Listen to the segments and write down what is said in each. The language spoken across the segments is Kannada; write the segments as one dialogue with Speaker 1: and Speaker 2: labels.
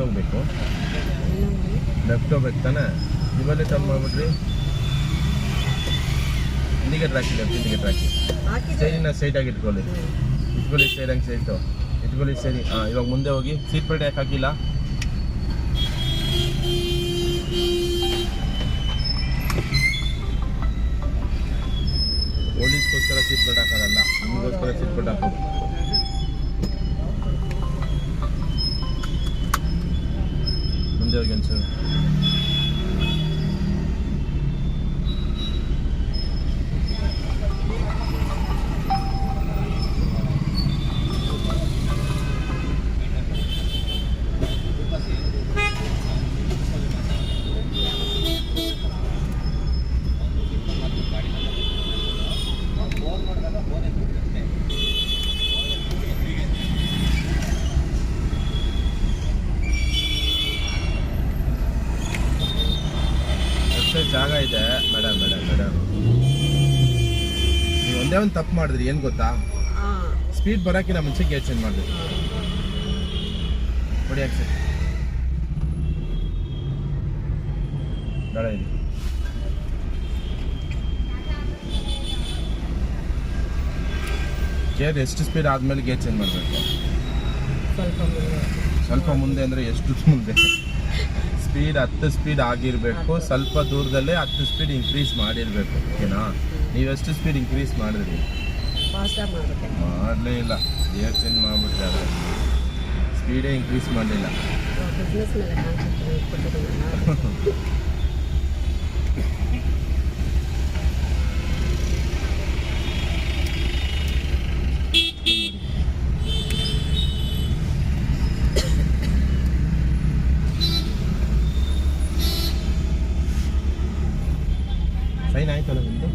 Speaker 1: ಹೋಗ್ಬೇಕು? ಲೆಫ್ಟ್ ಹೋಗ್ಬೇಕು ತಾನೆ? ಇವಲ್ಲೇ ಟರ್ನ್ ಮಾಡ್ಬಿಟ್ರಿ. ಇಂಡಿಕೇಟರ್ ಹಾಕಿ, ಲೆಫ್ಟ್ ಇಂಡಿಕೇಟರ್ ಹಾಕಿ. ಸ್ಟೇರಿನ ಸ್ಟ್ರೈಟಾಗಿ ಇಟ್ಕೊಳ್ಳಿ ಸ್ಟೇರ್ ಹಂಗೆ ಸ್ಟ್ರೈಟು ಇಟ್ಕೊಳ್ಳಿ ಸ್ಟೇರಿಂಗ್. ಇವಾಗ ಮುಂದೆ ಹೋಗಿ. ಸೀಟ್ ಬೆಲ್ಟ್ ಯಾಕೆ ಹಾಕಿಲ್ಲ? ಪೊಲೀಸ್ಗೋಸ್ಕರ ಸೀಟ್ ಬೆಲ್ಟ್ ಹಾಕೋದಲ್ಲ, ನಿಮಗೋಸ್ಕರ ಸೀಟ್ ಬೆಲ್ಟ್ ಹಾಕೋದು. ಮುಂದೆ ಹೋಗಿ ಅನ್ಸು. ಜಾಗ ಇದೆ ಮೇಡಮ್. ನೀವು ಒಂದೇ ಒಂದು ತಪ್ಪು ಮಾಡಿದ್ರಿ. ಏನು ಗೊತ್ತಾ? ಸ್ಪೀಡ್ ಬರೋಕ್ಕಿಂತ ಮುಂಚೆ ಗೇರ್ ಚೇಂಜ್ ಮಾಡಿದ್ರಿ. ನೋಡಿ ಯಾಕೆ ಸರ್ ಬೇಡ ಇದೆ. ಗೇರ್ ಎಷ್ಟು ಸ್ಪೀಡ್ ಆದಮೇಲೆ ಗೇರ್ ಚೇಂಜ್ ಮಾಡಬೇಕು? ಸ್ವಲ್ಪ ಮುಂದೆ ಅಂದರೆ ಎಷ್ಟು ಮುಂದೆ? ಸ್ಪೀಡ್ 10 ಸ್ಪೀಡ್ ಆಗಿರಬೇಕು. ಸ್ವಲ್ಪ ದೂರದಲ್ಲೇ 10 ಸ್ಪೀಡ್ ಇನ್ಕ್ರೀಸ್ ಮಾಡಿರಬೇಕು. ಓಕೆನಾ? ನೀವೆಷ್ಟು ಸ್ಪೀಡ್ ಇನ್ಕ್ರೀಸ್ ಮಾಡಿದ್ರಿ? ಮಾಡಲೇ ಇಲ್ಲ. ಗೇರ್ ಚೇಂಜ್ ಮಾಡಿಬಿಟ್ರೆ ಆದರೆ ಸ್ಪೀಡೇ ಇನ್ಕ್ರೀಸ್ ಮಾಡಲಿಲ್ಲ. ಸೈನ್ ಆಯ್ತಲ್ಲ ನಿಮ್ಮದು?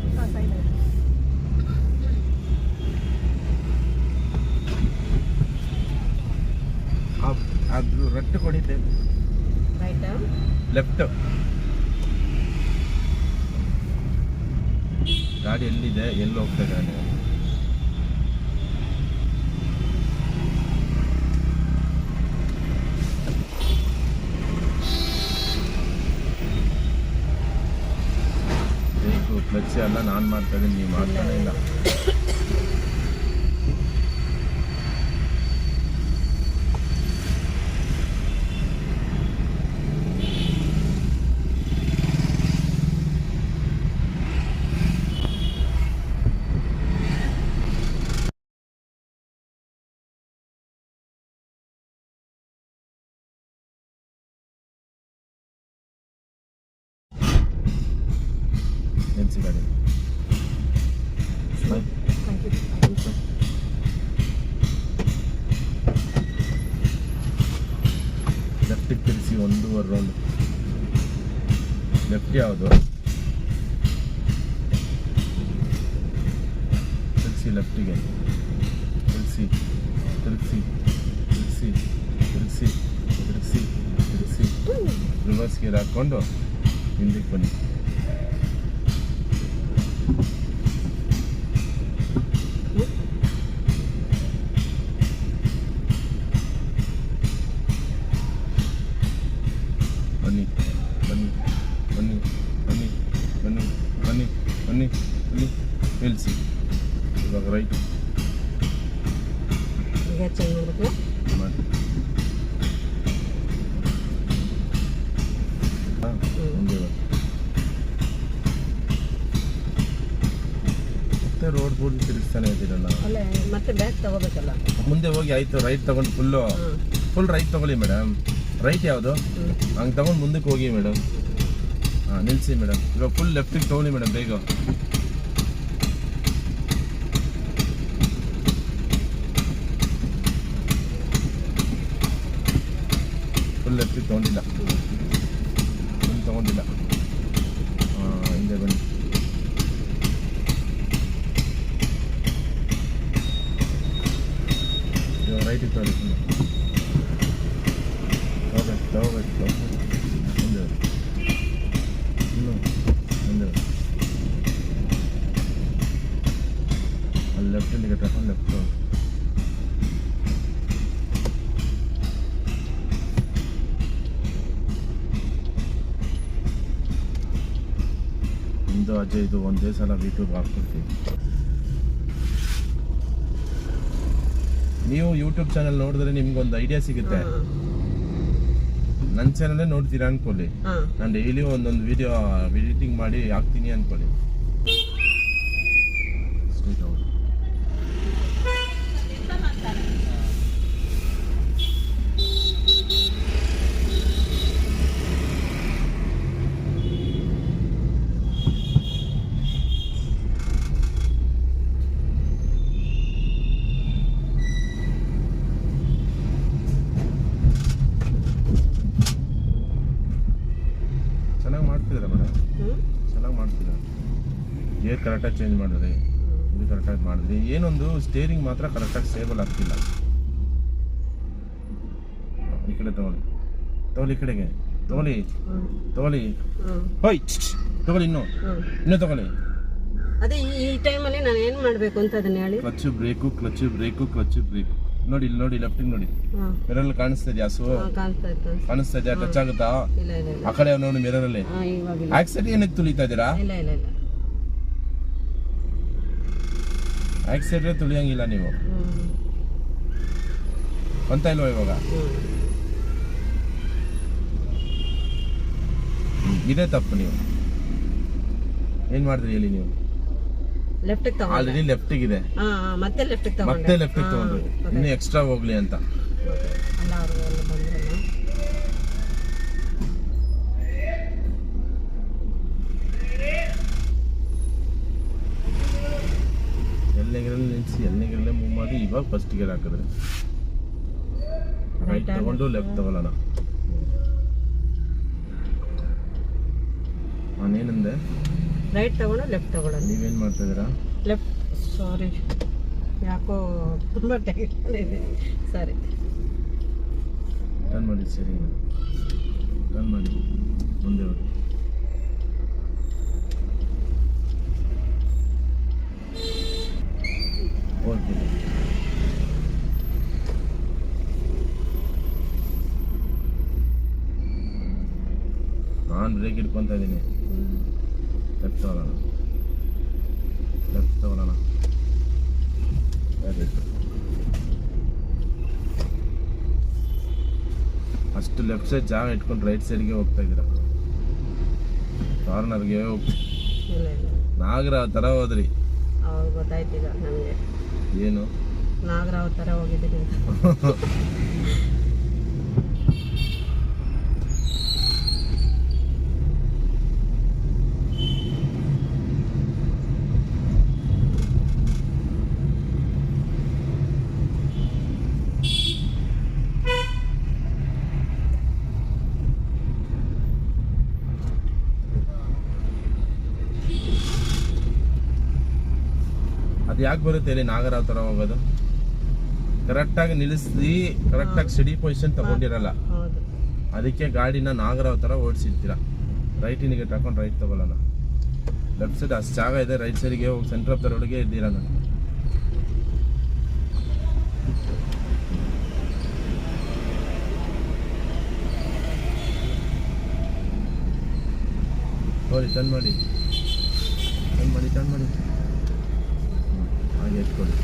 Speaker 1: ಅದು ರಟ್ಟು ಕೊಡಿತೆ. ಲೆಫ್ಟ್. ಗಾಡಿ ಎಲ್ಲಿದೆ, ಎಲ್ಲಿ ಹೋಗ್ತಾ ಗಾಡಿ? ಕ್ಲಚ್ ಎಲ್ಲ ನಾನು ಮಾಡ್ತಾ ಇದ್ದೀನಿ, ನೀವು ಮಾಡ್ತಾನೆ ಇಲ್ಲ. ನಿಲ್ಸಿ ಗಾಡಿ. ಲೆಫ್ಟಿಗೆ ತಿರುಗಿಸಿ 1.5 ರೌಂಡ್. ಲೆಫ್ಟ್ ಯಾವುದು? ತಿರುಗಿಸಿ ಲೆಫ್ಟಿಗೆ. ತಿರುಗಿಸಿ ತಿರುಗಿಸಿ ತಿರುಗಿಸಿ ತಿರುಗಿಸಿ ತಿರುಗಿಸಿ ತಿರುಗಿಸಿ ರಿವರ್ಸ್ ಗೇರ್ ಹಾಕ್ಕೊಂಡು ಹಿಂದಕ್ಕೆ ಬನ್ನಿ. ಬನ್ನಿ ಬನ್ನಿ ಬನ್ನಿ ಬನ್ನಿ ಬನ್ನಿ ಬನ್ನಿ ಬನ್ನಿ ಬನ್ನಿ ನಿಲ್ಲಿಸಿ. ಇವಾಗ ರೈಟ್ ಮಾಡಿ. ಮುಂದೆ ಮತ್ತೆ ರೋಡ್ ಬೋರ್ಡ್ ತಿರುಗಿಸ್ತಾನೆ ಇದ್ದೀರಲ್ಲ.
Speaker 2: ಮತ್ತೆ ಬ್ಯಾಗ್ ತಗೋಬೇಕಲ್ಲ.
Speaker 1: ಮುಂದೆ ಹೋಗಿ ಆಯ್ತು. ರೈಟ್ ತಗೊಂಡು ಫುಲ್ ರೈಟ್ ತಗೊಳ್ಳಿ ಮೇಡಮ್. ರೈಟ್ ಯಾವುದು? ಹಂಗೆ ತಗೊಂಡು ಮುಂದಕ್ಕೆ ಹೋಗಿ ಮೇಡಮ್. ನಿಲ್ಲಿಸಿ ಮೇಡಮ್. ಇವಾಗ ಫುಲ್ ಲೆಫ್ಟಿಗೆ ತಗೊಳ್ಳಿ ಮೇಡಮ್ ಬೇಗ. ಫುಲ್ ಲೆಫ್ಟಿಗೆ ತೊಗೊಂಡಿಲ್ಲ. ಫುಲ್ ತೊಗೊಂಡಿಲ್ಲ. ಹಿಂದೆ ಬನ್ನಿ. ಇವಾಗ ರೈಟಿಗೆ ತಗೊಳ್ಳಿ. ತಗೋಬೇಕು ಮುಂದೆ ಇನ್ನು ಮುಂದೆ ಅಲ್ಲಿ ಲೆಫ್ಟಲ್ಲಿ ತಗೊಂಡು ಲೆಫ್ಟ್. ಅಜಯ್ ಇದು ಒಂದೇ ಸಲ ಯೂಟ್ಯೂಬ್ ಹಾಕ್ಕೊಡ್ತೀವಿ. ನೀವು ಯೂಟ್ಯೂಬ್ ಚಾನಲ್ ನೋಡಿದ್ರೆ ನಿಮ್ಗೊಂದು ಐಡಿಯಾ ಸಿಗುತ್ತೆ. ನನ್ನ ಚಾನಲೇ ನೋಡ್ತೀರಾ ಅನ್ಕೊಳ್ಳಿ, ನಾನು ಡೈಲಿ ಒಂದೊಂದು ವಿಡಿಯೋ ಎಡಿಟಿಂಗ್ ಮಾಡಿ ಹಾಕ್ತೀನಿ ಅನ್ಕೊಳ್ಳಿ. ಚೆನ್ನಾಗಿ ಮಾಡ್ತಿದ್ದಾರೆ ಮೇಡಮ್, ಚೆನ್ನಾಗಿ ಮಾಡ್ತಿದ್ದಾರೆ. ಗೇರ್ ಕರೆಕ್ಟಾಗಿ ಚೇಂಜ್ ಮಾಡಿದ್ರಿ, ಇದು ಕರೆಕ್ಟಾಗಿ ಮಾಡಿದ್ರಿ. ಏನೊಂದು ಸ್ಟೇರಿಂಗ್ ಮಾತ್ರ ಕರೆಕ್ಟಾಗಿ ಸ್ಟೇಬಲ್ ಆಗ್ತಿಲ್ಲ. ಈ ಕಡೆ ತಗೊಳ್ಳಿ, ಈ ಕಡೆಗೆ ತಗೊಳ್ಳಿ, ಹೋಯ್ ತಗೊಳ್ಳಿ, ಇನ್ನೂ ತಗೊಳ್ಳಿ.
Speaker 2: ಅದೇ ಈ ಟೈಮಲ್ಲಿ ನಾನು ಏನು ಮಾಡಬೇಕು ಅಂತ ಅದನ್ನ ಹೇಳಿ.
Speaker 1: Clutch brake, clutch brake, clutch brake. ನೋಡಿ ಇಲ್ಲಿ ನೋಡಿ, ಲೆಫ್ಟಿಗೆ ನೋಡಿ, ಮಿರರ್ ಕಾಣಿಸ್ತಾ ಇದೆಯಾ? ಕಾಣಿಸ್ತಾ ಇದೆಯಾ? ಟಚ್ ಆಗುತ್ತಾ? ಆ ಕಡೆ ನೋಡಿ ಮಿರರ್ ಅಲ್ಲಿ. ಆಕ್ಸಿಡೆಂಟ್ ಏನಕ್ಕೆ ತುಳಿತಾ ಇದ್ದೀರಾ? ಆಕ್ಸಿಡೆಂಟ್ ತುಳಿಯಂಗಿಲ್ಲ ನೀವು ಅಂತ ಇಲ್ವಾ ಇವಾಗ? ಇದೇ ತಪ್ಪು. ನೀವು ಏನ್ ಮಾಡಿದ್ರಿ ಹೇಳಿ? ನೀವು ಆಲ್ರೆಡಿ ಲೆಫ್ಟಿಗೆ ಇದೆ, ಮತ್ತೆ ಲೆಫ್ಟಿಗೆ ತಗೊಂಡ್ರಿ, ಇನ್ನು ಎಕ್ಸ್ಟ್ರಾ ಹೋಗ್ಲಿ ಅಂತ. ಎಲ್ನೆಗಿರಲ್ಲಿ ನಿಲ್ಸಿ, ಎಲ್ನೆಗಿರಲ್ಲೇ ಮೂವ್ ಮಾಡಿ. ಇವಾಗ ಫಸ್ಟ್ ಗೇರ್ ಹಾಕಿದ್ರೆ ರೈಟ್ ತಗೊಂಡು ಲೆಫ್ಟ್ ತಗೊಳ್ಳೋಣ. ನಾನೇನಂದೆ?
Speaker 2: ರೈಟ್ ತಗೊಂಡು ಲೆಫ್ಟ್ ತಗೊಳ್ಳೋಣ.
Speaker 1: ನೀವೇನು ಮಾಡ್ತಾ ಇದ್ದೀರಾ?
Speaker 2: ಲೆಫ್ಟ್. ಸಾರಿ, ಯಾಕೋ ತುಂಬ ಟೈಟ್ ಇದೆ. ಸರಿ,
Speaker 1: ಟರ್ನ್ ಮಾಡಿ. ಸರಿ, ಟರ್ನ್ ಮಾಡಿ, ಮುಂದೆ ಹೋಗಿ. ಓಕೆ, ನಾನು ಬ್ರೇಕ್ ಇಟ್ಕೊತಾ ಇದ್ದೀನಿ. ಲೆಫ್ಟ್ ತಗೊಳ್ಳೋಣ, ಲೆಫ್ಟ್ ತಗೊಳ್ಳೋಣ. ಅಷ್ಟು ಲೆಫ್ಟ್ ಸೈಡ್ ಜಾಗ ಇಟ್ಕೊಂಡು ರೈಟ್ ಸೈಡ್ಗೆ ಹೋಗ್ತಾ ಇದ್ದೀರಾ. ಕಾರ್ನರ್ಗೆ ಹೋಗಿ ನಾಗರಾವ್ ಥರ ಹೋದ್ರಿ.
Speaker 2: ಅವಾಗ ಗೊತ್ತಾಯ್ತೀಗ ನಮಗೆ
Speaker 1: ಏನು
Speaker 2: ನಾಗರಾವ್ ಥರ ಹೋಗಿದ್ದೀರಿ ಅಂತ.
Speaker 1: ಅದು ಯಾಕೆ ಬರುತ್ತೆ ಹೇಳಿ? ನಾಗರಾವ್ ಥರ ಹೋಗೋದು ಕರೆಕ್ಟಾಗಿ ನಿಲ್ಲಿಸಿ, ಕರೆಕ್ಟಾಗಿ ಸ್ಟಡಿ ಪೊಸಿಷನ್ ತಗೊಂಡಿರಲ್ಲ. ಅದಕ್ಕೆ ಗಾಡಿನ ನಾಗರಾವ್ ಥರ ಓಡಿಸಿರ್ತೀರ. ರೈಟಿನಿಗೆ ತಗೊಂಡು ರೈಟ್ ತಗೊಳ್ಳೋಣ. ಲೆಫ್ಟ್ ಸೈಡ್ ಅಷ್ಟು ಜಾಗ ಇದೆ, ರೈಟ್ ಸೈಡ್ಗೆ ಹೋಗಿ ಸೆಂಟರ್ ಆಫ್ ದ ರೋಡ್ಗೆ ಇದ್ದೀರ. ನಾನು ನೋಡಿ, ಟರ್ನ್ ಮಾಡಿ, ಟರ್ನ್ ಮಾಡಿ, ಟರ್ನ್ ಮಾಡಿ. ಹಾಗೆ ಎತ್ಕೊಳ್ಳಿ.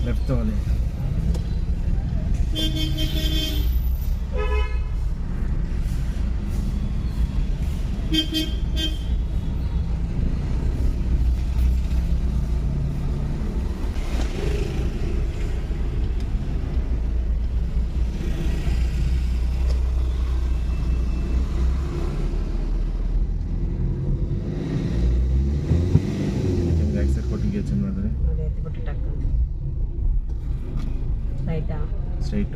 Speaker 1: ಲೆಫ್ಟ್ ತಗೊಳ್ಳಿ. ಕೊಟ್ಟಿಗೆ ಚೇಂಜ್ ಮಾಡಿದ್ರೆ ಸ್ಟ್ರೈಟ್.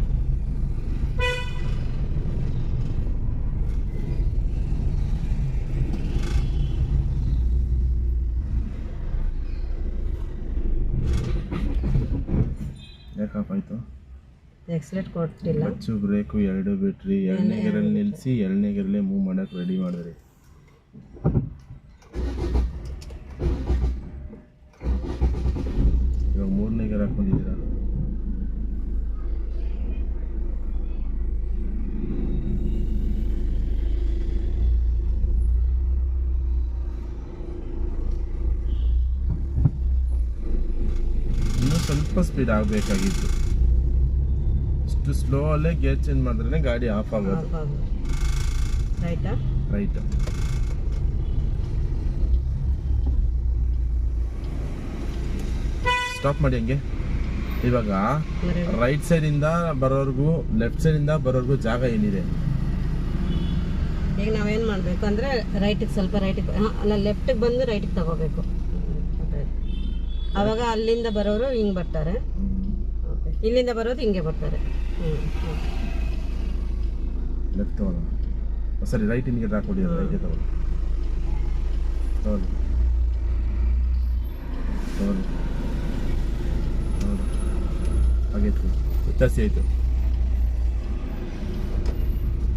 Speaker 1: ಯಾಕೆ ಆಫ್ ಆಯಿತು?
Speaker 2: ಎಕ್ಸಲೇಟ್ ಕೊಟ್ಟಿಲ್ಲ.
Speaker 1: ಕ್ಲಚ್ಚು ಬ್ರೇಕು ಎರಡು ಬಿಟ್ರಿ, ಎರಡನೇ ಗೇರಲ್ಲಿ ನಿಲ್ಲಿಸಿ, ಎರಡನೇ ಗೇರಲ್ಲೇ ಮೂವ್ ಮಾಡೋಕ್ಕೆ ರೆಡಿ ಮಾಡಿದ್ರಿ. ಇವಾಗ ಮೂರನೇ ಗೇರ್ ಹಾಕೊಂಡಿದ್ದೀರಾ. ಸ್ವಲ್ಪ ಸ್ಪೀಡ್ ಆಗಬೇಕಾಗಿತ್ತು. ಇಷ್ಟು ಸ್ಲೋ ಅಲ್ಲೇ ಗೇರ್ ಚೇಂಜ್ ಮಾಡಿದ್ರೆ ಗಾಡಿ ಆಫ್ ಆಗೋದು.
Speaker 2: ರೈಟಾ?
Speaker 1: ರೈಟ್. ಸ್ಟಾಪ್ ಮಾಡಿ ಹಂಗೆ. ಇವಾಗ ರೈಟ್ ಸೈಡ್ ಇಂದ ಬರೋರ್ಗು ಲೆಫ್ಟ್ ಸೈಡ್ ಇಂದ ಬರೋರ್ಗು ಜಾಗ ಏನಿದೆ?
Speaker 2: ಈಗ ನಾವೇನ್ ಮಾಡ್ಬೇಕು ಅಂದ್ರೆ ರೈಟಿಗೆ ಸ್ವಲ್ಪ ರೈಟಿಗೆ ಅಲ್ಲ ಲೆಫ್ಟಿಗೆ ಬಂದು ರೈಟಿಗೆ ತಗೋಬೇಕು. ಅವಾಗ ಅಲ್ಲಿಂದ ಬರೋರು ಹಿಂಗೆ ಬರ್ತಾರೆ, ಇಲ್ಲಿಂದ ಬರೋದು ಹಿಂಗೆ ಬರ್ತಾರೆ.
Speaker 1: ಲೆಫ್ಟ್ ತಗೊಳ್ಳೋಣ. ಸರಿ, ರೈಟ್ ಇಂಡಿಕೇಟರ್ ಹಾಕೊಡಿ. ರೈಟ್ ತಗೊಳ್ಳಿ. ಹಾಗೆ ಜಾಸ್ತಿ ಆಯಿತು.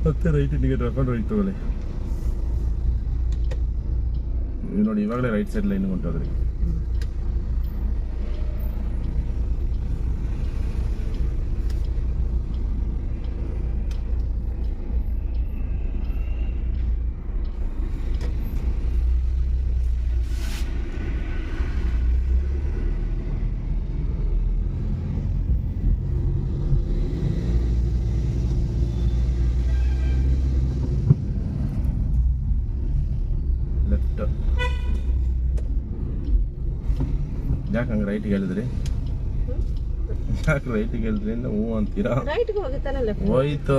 Speaker 1: ಮತ್ತೆ ರೈಟ್ ಇಂಡಿಕೇಟರ್ ಹಾಕೊಂಡು ರೈಟ್ ತಗೊಳ್ಳಿ. ನೋಡಿ, ಇವಾಗಲೇ ರೈಟ್ ಸೈಡ್ ಲೈನ್ ಹೊಂಟೋದ್ರಿ. ಲೆಫ್ಟ್. ಯಾಕೆ ಹಂಗೆ ರೈಟಿಗೆ ಹೇಳಿದ್ರಿ? ಯಾಕೆ ರೈಟಿಗೆ ಹೇಳಿದ್ರಿ? ಹ್ಞೂ ಅಂತೀರಾ? ಹೋಯ್ತು.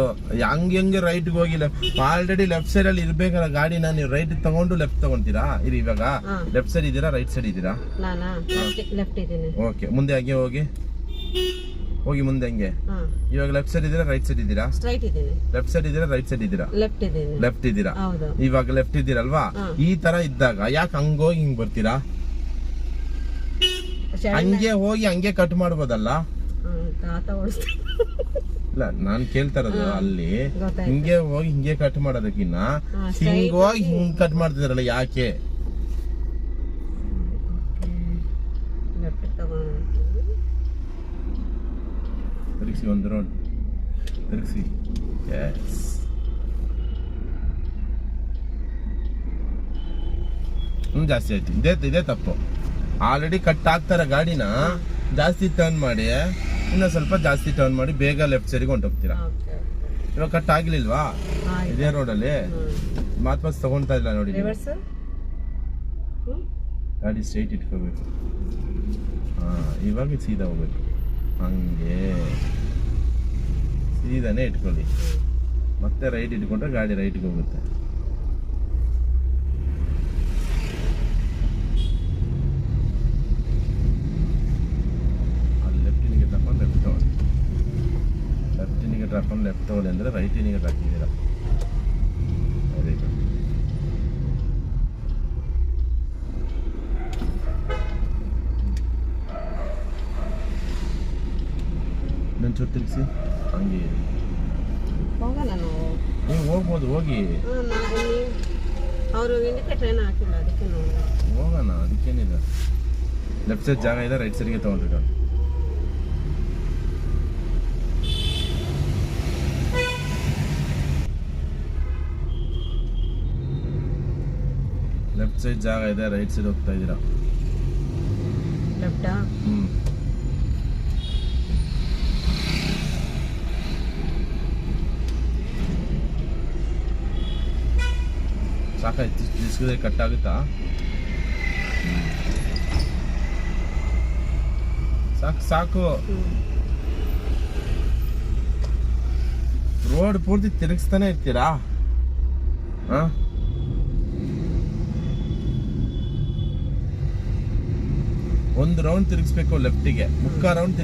Speaker 1: ಹಂಗೆ ರೈಟ್ಗೆ ಹೋಗಿಲ್ಲ. ಆಲ್ರೆಡಿ ಲೆಫ್ಟ್ ಸೈಡ್ ಅಲ್ಲಿ ಇರ್ಬೇಕಲ್ಲ ಗಾಡಿನ. ನೀವು ರೈಟ್ ತಗೊಂಡು ಲೆಫ್ಟ್ ತಗೊಂತೀರಾ? ಇರಿ, ಇವಾಗ ಲೆಫ್ಟ್ ಸೈಡ್ ಇದ್ದೀರಾ ರೈಟ್ ಸೈಡ್ ಇದ್ದೀರಾ? ಓಕೆ, ಮುಂದೆ ಹಂಗೆ ಹೋಗಿ ಮುಂದೆ ಹಂಗೆ. ಇವಾಗ ಲೆಫ್ಟ್ ಸೈಡ್ ಇದ್ದೀರಾ ರೈಟ್ ಸೈಡ್ ಇದ್ದೀರಾ? ಲೆಫ್ಟ್ ಸೈಡ್ ಇದ್ದೀರಾ ರೈಟ್ ಸೈಡ್ ಇದ್ದೀರಾ? ಲೆಫ್ಟ್ ಇದ್ದೀರಾ. ಇವಾಗ ಲೆಫ್ಟ್ ಇದ್ದೀರಲ್ವಾ? ಈ ತರ ಇದ್ದಾಗ ಯಾಕೆ ಹಂಗೋಗಿ ಹಿಂಗ್ ಬರ್ತೀರಾ? ಹಂಗೆ ಹೋಗಿ ಹಂಗೆ ಕಟ್ ಮಾಡ್ಬೋದಲ್ಲ? ಇಲ್ಲ, ನಾನ್ ಕೇಳ್ತಾ ಇರೋದು ಅಲ್ಲಿ ಹಿಂಗೆ ಹೋಗಿ ಹಿಂಗೆ ಕಟ್ ಮಾಡೋದಕ್ಕಿನ್ನ ಹಿಂಗ್ ಹೋಗಿ ಹಿಂಗ್ ಕಟ್ ಮಾಡ್ತಿದಾರಲ್ಲ, ಯಾಕೆ? ತಿರುಗಿಸಿ, ಒಂದು ರೌಂಡ್ ತಿರುಗಿಸಿ. ಎಸ್, ಜಾಸ್ತಿ ಆಯ್ತು. ಇದೇ ತಪ್ಪು. ಆಲ್ರೆಡಿ ಕಟ್ ಆಗ್ತಾರ ಗಾಡಿನ. ಜಾಸ್ತಿ ಟರ್ನ್ ಮಾಡಿ, ಇನ್ನೂ ಸ್ವಲ್ಪ ಜಾಸ್ತಿ ಟರ್ನ್ ಮಾಡಿ ಬೇಗ ಲೆಫ್ಟ್ ಸೈಡ್ಗೆ ಹೊಂಟೋಗ್ತೀರಾ. ಇವಾಗ ಕಟ್ ಆಗಿರ್ಲಿಲ್ವಾ ಇದೇ ರೋಡಲ್ಲಿ? ಮಾತು ತಗೊಂತಾ ಇಲ್ಲ ನೋಡಿ. ಗಾಡಿ ಸ್ಟ್ರೈಟ್ ಇಟ್ಕೋಬೇಕು. ಇವಾಗ ಸೀದಾ ಹೋಗ್ಬೇಕು. ಹಂಗೆ ಸೀದಾನೇ ಇಟ್ಕೊಳ್ಳಿ. ಮತ್ತೆ ರೈಟ್ ಇಟ್ಕೊಂಡ್ರೆ ಗಾಡಿ ರೈಟ್ಗೆ ಹೋಗುತ್ತೆ. ಅಲ್ಲಿ ಲೆಫ್ಟ್ ಇಂಡಿಕೇಟರ್ ಹಾಕೊಂಡು ಲೆಫ್ಟ್ ತಗೊಳ್ಳಿ. ಲೆಫ್ಟ್ ಇಂಡಿಕೇಟರ್ ಹಾಕೊಂಡು ಲೆಫ್ಟ್ ತಗೊಳ್ಳಿ ಅಂದರೆ ರೈಟ್ ಇಂಡಿಕೇಟರ್ ಹಾಕಿದ್ದೀರಾ. Very good. ಇನ್ನೊಂಚೂರು ತಿರುಗಿಸಿ. ಹಂಗೆ ನೀವು ಹೋಗ್ಬೋದು, ಹೋಗಿ ಹೋಗೋಣ. ಅದಕ್ಕೇನಿದೆ. ಲೆಫ್ಟ್ ಸೈಡ್ ಜಾಗ ಇದೆ, ರೈಟ್ ಸೈಡ್ಗೆ ತಗೊಂಡ್ರಿ. ಲೆಫ್ಟ್ ಸೈಡ್ ಜಾಗ ಇದೆ, ರೈಟ್ ಸೈಡ್ ಹೋಗ್ತಾ ಇದ್ದೀರಾ. ಸಾಕಾಯ್ತು. ಡಿಸ್ಕ್ ಕಟ್ ಆಗುತ್ತಾ? ಸಾಕು. ರೋಡ್ ಪೂರ್ತಿ ತಿರುಗಿಸ್ತಾನೆ ಇರ್ತೀರಾ? ಒಂದು ರೌಂಡ್ ತಿರುಗಿಸ್ಬೇಕು ಲೆಫ್ಟಿಗೆ, ಮುಕ್ಕಾ ರೌಂಡ್.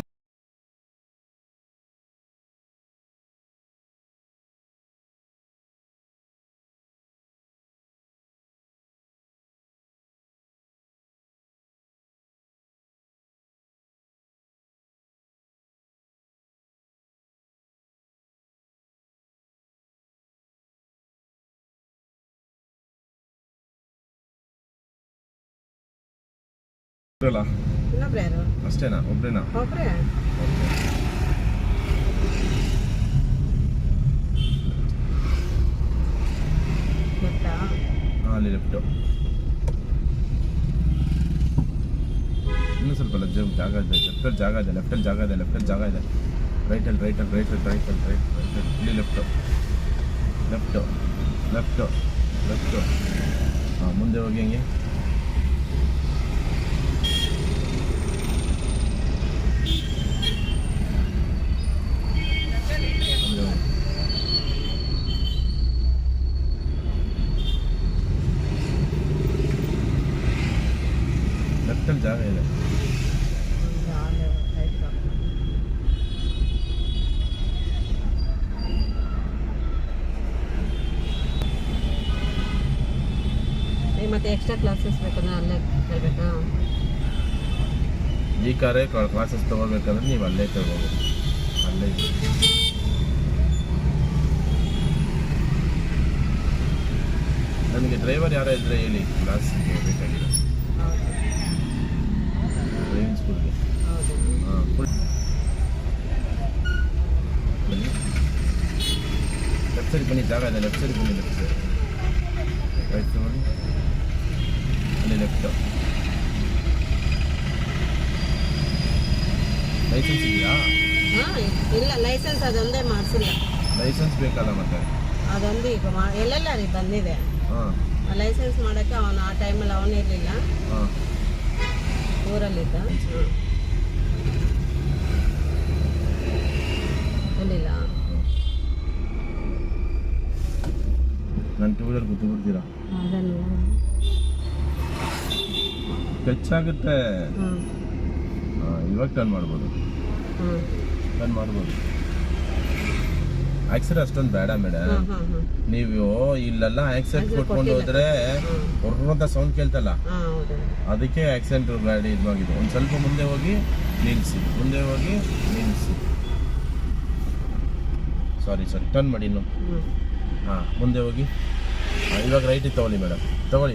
Speaker 1: ಅಷ್ಟೇನಾ? ಒಬ್ರೇನಾ? ಅಲ್ಲಿ ಲೆಫ್ಟ್. ಇನ್ನೂ ಸ್ವಲ್ಪ ಜಾಗ ಇದೆ, ಲೆಫ್ಟಲ್ಲಿ ಜಾಗ ಇದೆ, ಲೆಫ್ಟಲ್ಲಿ ಜಾಗ ಇದೆ, ಲೆಫ್ಟಲ್ಲಿ ಜಾಗ ಇದೆ. ರೈಟಲ್ಲಿ ಇಲ್ಲಿ ಲೆಫ್ಟು ಹಾಂ, ಮುಂದೆ ಹೋಗಿ ಹಂಗೆ. ಲೆಫ್ಟಲ್ಲಿ ಜಾಗ ಇದೆ.
Speaker 2: ಮತ್ತೆ ಎಕ್ಸ್ಟ್ರಾ ಕ್ಲಾಸಸ್ ಬೇಕಂದ್ರೆ ಅಲ್ಲೇ ಕೇಳಬೇಕಾ?
Speaker 1: ಈ ಕಾರೇ ಕ್ಲಾಸಸ್ ತೊಗೋಬೇಕಂದ್ರೆ ನೀವು ಅಲ್ಲೇ ತಗೋಬೋದು, ಅಲ್ಲೇ ಇದೆ. ನನಗೆ ಡ್ರೈವರ್ ಯಾರೋ ಇದ್ದರೆ ಹೇಳಿ, ಕ್ಲಾಸ್ಗೆ ಬೇಕಾಗಿದೆ, ಡ್ರೈವಿಂಗ್ ಸ್ಕೂಲ್ಗೆ.
Speaker 2: ಹೌದು.
Speaker 1: ಹಾಂ, ಬನ್ನಿ, ಲೆಫ್ಟ್ ಸೈಡ್ ಬನ್ನಿ, ಜಾಗ ಇದೆ, ಲೆಫ್ಟ್ ಸೈಡ್ ಬನ್ನಿ, ಲೆಫ್ಟ್ ಸೈಡ್ ರೈಟ್ ತಗೊಳ್ಳಿ, ಅಲ್ಲಿ ಲೆಫ್ಟ್. ಲೈಸೆನ್ಸ್ ಇದೆಯಾ?
Speaker 2: ಹಾಂ, ಇಲ್ಲ ಲೈಸೆನ್ಸ್ ಅದೊಂದೇ ಮಾಡಿಸಿಲ್ಲ.
Speaker 1: ಲೈಸೆನ್ಸ್ ಬೇಕಲ್ಲ ಮತ್ತೆ?
Speaker 2: ಅದೊಂದು ಈಗ ಎಲ್ಲೆಲ್ಲ ರೀ ಬಂದಿದೆ.
Speaker 1: ಹಾಂ,
Speaker 2: ಲೈಸೆನ್ಸ್ ಮಾಡೋಕ್ಕೆ ಅವನು ಆ ಟೈಮಲ್ಲಿ ಅವನು ಇರಲಿಲ್ಲ,
Speaker 1: ಹಾಂ,
Speaker 2: ಊರಲ್ಲಿದ್ದ. ಇರಲಿಲ್ಲ.
Speaker 1: ನನ್ನ ಟೂ ವೀಲರ್ ಗೊತ್ತು ಬಿಡ್ತೀರಾ?
Speaker 2: ಅದನ್ನು
Speaker 1: ಹೆಚ್ಚಾಗುತ್ತೆ. ಇವಾಗ ಟರ್ನ್ ಮಾಡ್ಬೋದು, ಟರ್ನ್ ಮಾಡ್ಬೋದು. ಆಕ್ಸಿಡೆಂಟ್ ಅಷ್ಟೊಂದು ಬೇಡ ಮೇಡಮ್. ನೀವು ಇಲ್ಲೆಲ್ಲ ಆಕ್ಸಿಡೆಂಟ್ ಕೊಟ್ಕೊಂಡು ಹೋದ್ರೆ ಹೊರಗಂತ ಸೌಂಡ್ ಕೇಳ್ತಲ್ಲ, ಅದಕ್ಕೆ ಆಕ್ಸಿಡೆಂಟ್ ಗಾಡಿ ಇದಾಗಿದೆ. ಒಂದು ಸ್ವಲ್ಪ ಮುಂದೆ ಹೋಗಿ ನಿಲ್ಲಿಸಿ, ಸಾರಿ ಟರ್ನ್ ಮಾಡಿ ಇನ್ನು. ಹಾಂ, ಮುಂದೆ ಹೋಗಿ. ಇವಾಗ ರೈಟಿಗೆ ತಗೊಳ್ಳಿ ಮೇಡಮ್, ತಗೊಳ್ಳಿ,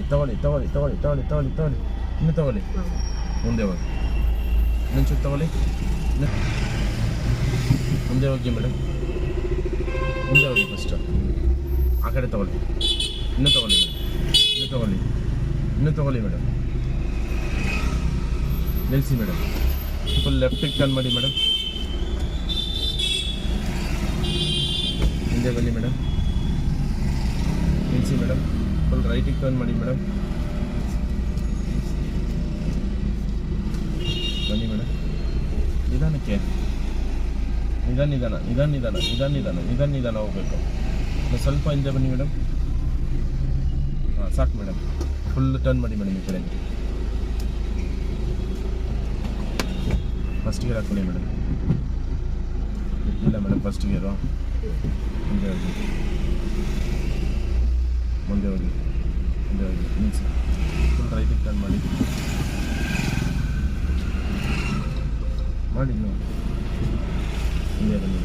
Speaker 1: ಇನ್ನು ತಗೊಳ್ಳಿ, ಮುಂದೆ ಹೋಗಿ, ಇನ್ನೊಂಚೂರು ತಗೊಳ್ಳಿ, ಮುಂದೆ ಹೋಗಿ ಮೇಡಮ್, ಮುಂದೆ ಹೋಗಿ. ಫಸ್ಟ್ ಆ ಕಡೆ ತಗೊಳ್ಳಿ, ಇನ್ನೂ ತಗೊಳ್ಳಿ ಮೇಡಮ್, ನಿಲ್ಲಿಸಿ ಮೇಡಮ್. ಫುಲ್ ಲೆಫ್ಟಿಗೆ ಟರ್ನ್ ಮಾಡಿ ಮೇಡಮ್, ಹಿಂದೆ ಬನ್ನಿ ಮೇಡಮ್, ನಿಲ್ಲಿಸಿ ಮೇಡಮ್. ಫುಲ್ ರೈಟಿಗೆ ಟರ್ನ್ ಮಾಡಿ ಮೇಡಮ್, ಬನ್ನಿ ಮೇಡಮ್. ನಿಧಾನಕ್ಕೆ, ನಿಧಾನ ಹೋಗ್ಬೇಕು. ಸ್ವಲ್ಪ ಹಿಂದೆ ಬನ್ನಿ ಮೇಡಮ್. ಹಾಂ, ಸಾಕು ಮೇಡಮ್. ಫುಲ್ ಟರ್ನ್ ಮಾಡಿ ಮೇಡಮ್ ಈ ಕಡೆ. ಫಸ್ಟ್ ಗೇರ್ ಹಾಕೊಳ್ಳಿ ಮೇಡಮ್. ಇಲ್ಲ ಮೇಡಮ್, ಫಸ್ಟ್ ಗೇರು. ಮುಂದೆ ಹೋಗಿ ನಿಲ್ಲಿಸಿ. ಫುಲ್ ರೈಟಿಗೆ ಟರ್ನ್ ಮಾಡಿ ನೋಡಿ. ಹಿಂದೆ ಬನ್ನಿ.